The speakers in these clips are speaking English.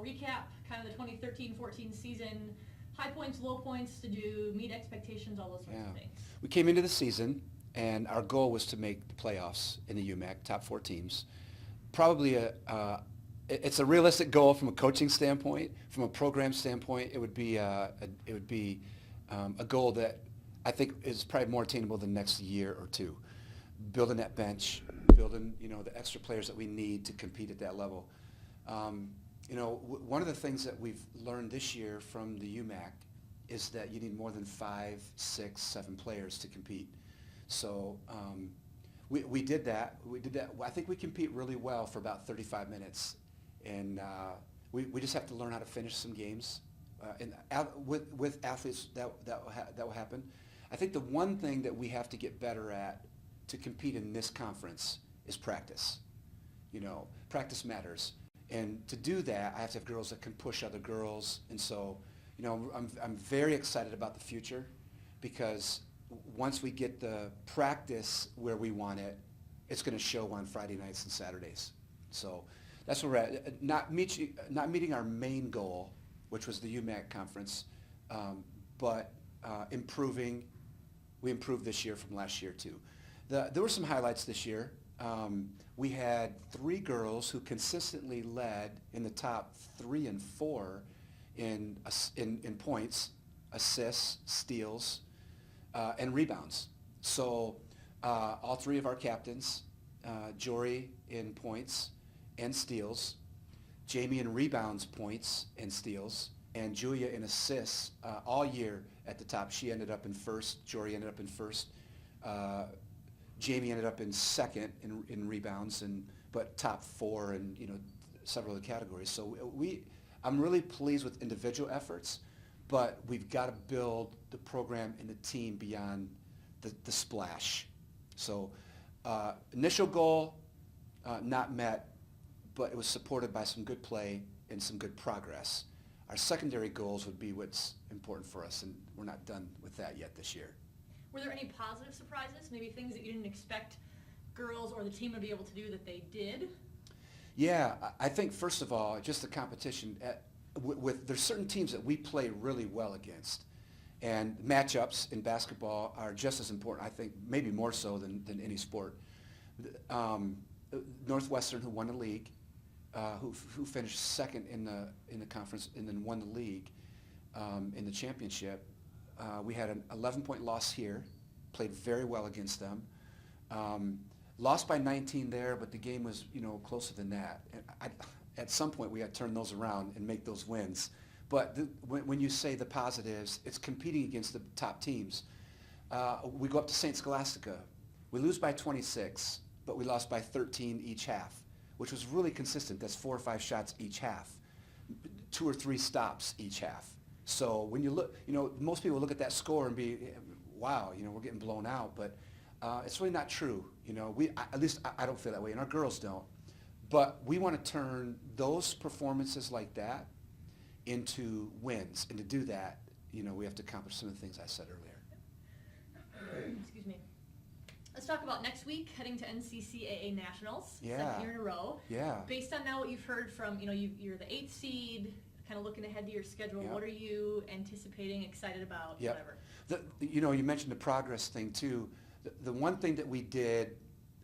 recap kind of the 2013-14 season, high points, low points, did you meet expectations, all those sorts of things? We came into the season, and our goal was to make the playoffs in the UMAC, top 4 teams. Probably it's a realistic goal from a coaching standpoint. From a program standpoint, it would be a goal that I think is probably more attainable the next year or two. Building that bench, building the extra players that we need to compete at that level. One of the things that we've learned this year from the UMAC is that you need more than 5, 6, 7 players to compete. So we did that. I think we compete really well for about 35 minutes, and we just have to learn how to finish some games. And with athletes, that will happen. I think the one thing that we have to get better at to compete in this conference is practice. Practice matters. And to do that, I have to have girls that can push other girls. And so, I'm very excited about the future, because once we get the practice where we want it, it's going to show on Friday nights and Saturdays. So that's where we're at. Not meeting our main goal, which was the UMAC conference, but improving. We improved this year from last year too. There were some highlights this year. We had 3 girls who consistently led in the top 3 and 4 in points, assists, steals, and rebounds. So all 3 of our captains, Jory in points and steals, Jamie in rebounds, points, and steals, and Julia in assists all year at the top. She ended up in first. Jory ended up in first. Jamie ended up in second in rebounds, but top 4 in several of the categories. So I'm really pleased with individual efforts, but we've got to build the program and the team beyond the splash. So initial goal not met, but it was supported by some good play and some good progress. Our secondary goals would be what's important for us, and we're not done with that yet this year. Were there any positive surprises, maybe things that you didn't expect girls or the team would be able to do that they did? Yeah, I think first of all, just the competition. There's certain teams that we play really well against, and matchups in basketball are just as important, I think, maybe more so than any sport. Northwestern, who won the league, who finished second in the conference and then won the league in the championship. We had an 11-point loss here, played very well against them. Lost by 19 there, but the game was closer than that. And at some point, we had to turn those around and make those wins. But when you say the positives, it's competing against the top teams. We go up to St. Scholastica. We lose by 26, but we lost by 13 each half, which was really consistent. That's 4 or 5 shots each half, 2 or 3 stops each half. So when you look, most people look at that score and be, wow, we're getting blown out. But it's really not true. At least I don't feel that way, and our girls don't. But we want to turn those performances like that into wins. And to do that, we have to accomplish some of the things I said earlier. Excuse me. Let's talk about next week, heading to NCCAA Nationals, Yeah. 2nd year in a row. Yeah. Based on now what you've heard from, you're the 8th seed, kind of looking ahead to your schedule. Yep. What are you anticipating, excited about, Yep. whatever? You mentioned the progress thing too. The one thing that we did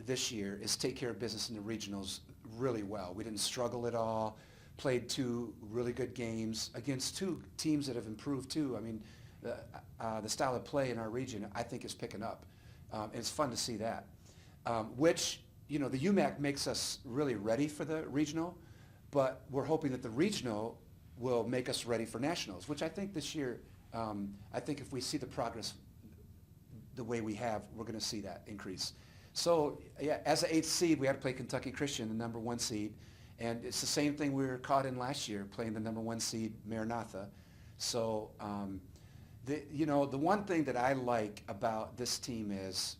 this year is take care of business in the regionals really well. We didn't struggle at all. Played 2 really good games against 2 teams that have improved too. I mean, the style of play in our region, I think, is picking up. And it's fun to see that. Which, the UMAC makes us really ready for the regional, but we're hoping that the regional will make us ready for nationals, which I think this year, I think if we see the progress the way we have, we're going to see that increase. So, yeah, as an 8th seed, we had to play Kentucky Christian, the number 1 seed, and it's the same thing we were caught in last year, playing the number 1 seed, Maranatha. So, the one thing that I like about this team is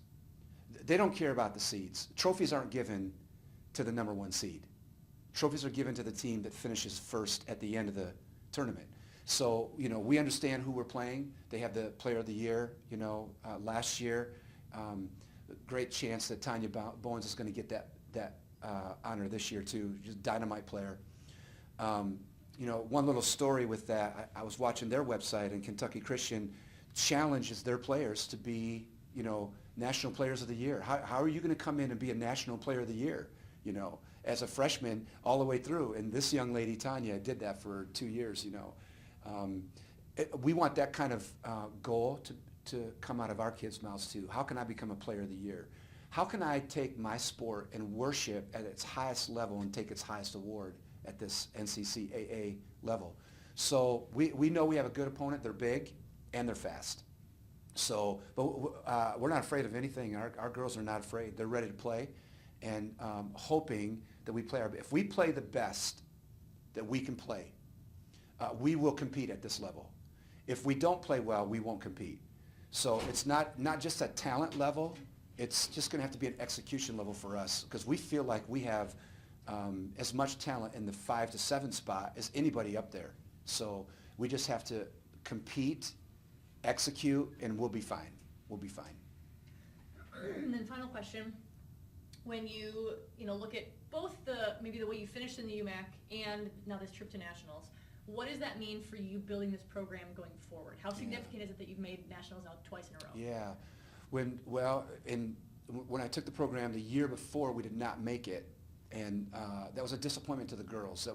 they don't care about the seeds. Trophies aren't given to the number 1 seed. Trophies are given to the team that finishes first at the end of the tournament. So, we understand who we're playing. They have the Player of the Year, last year. Great chance that Tanya Bowens is going to get that honor this year too. Just dynamite player. one little story with that, I was watching their website, and Kentucky Christian challenges their players to be, National Players of the Year. How are you going to come in and be a National Player of the Year, as a freshman all the way through? And this young lady, Tanya, did that for 2 years, we want that kind of goal to come out of our kids' mouths too. How can I become a Player of the Year? How can I take my sport and worship at its highest level and take its highest award at this NCCAA level? So we know we have a good opponent. They're big and they're fast. So, but we're not afraid of anything. Our girls are not afraid. They're ready to play, and hoping that we play if we play the best that we can play, we will compete at this level. If we don't play well, we won't compete. So it's not just a talent level. It's just going to have to be an execution level for us, because we feel like we have as much talent in the 5 to 7 spot as anybody up there. So we just have to compete, execute, and we'll be fine. We'll be fine. And then final question, when you look at both maybe the way you finished in the UMAC and now this trip to nationals, what does that mean for you building this program going forward? How significant is it that you've made nationals now twice in a row? Yeah. When I took the program the year before, we did not make it, and that was a disappointment to the girls.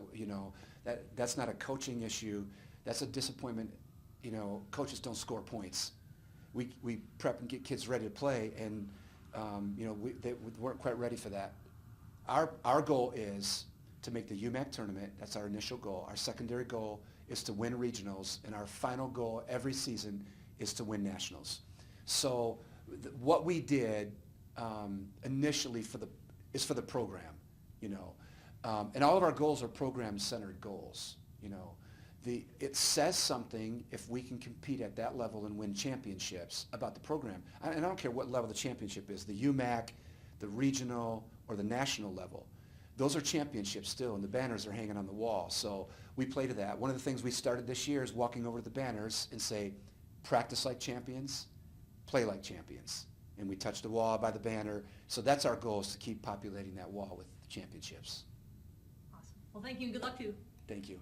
That's not a coaching issue. That's a disappointment. Coaches don't score points. We prep and get kids ready to play, and they weren't quite ready for that. Our goal is to make the UMAC tournament. That's our initial goal. Our secondary goal is to win regionals, and our final goal every season is to win nationals. So what we did initially is for the program, and all of our goals are program-centered goals. It says something if we can compete at that level and win championships about the program. And I don't care what level the championship is, the UMAC, the regional, or the national level. Those are championships still, and the banners are hanging on the wall. So we play to that. One of the things we started this year is walking over to the banners and say, practice like champions, play like champions. And we touch the wall by the banner. So that's our goal, is to keep populating that wall with championships. Awesome. Well, thank you, and good luck to you. Thank you.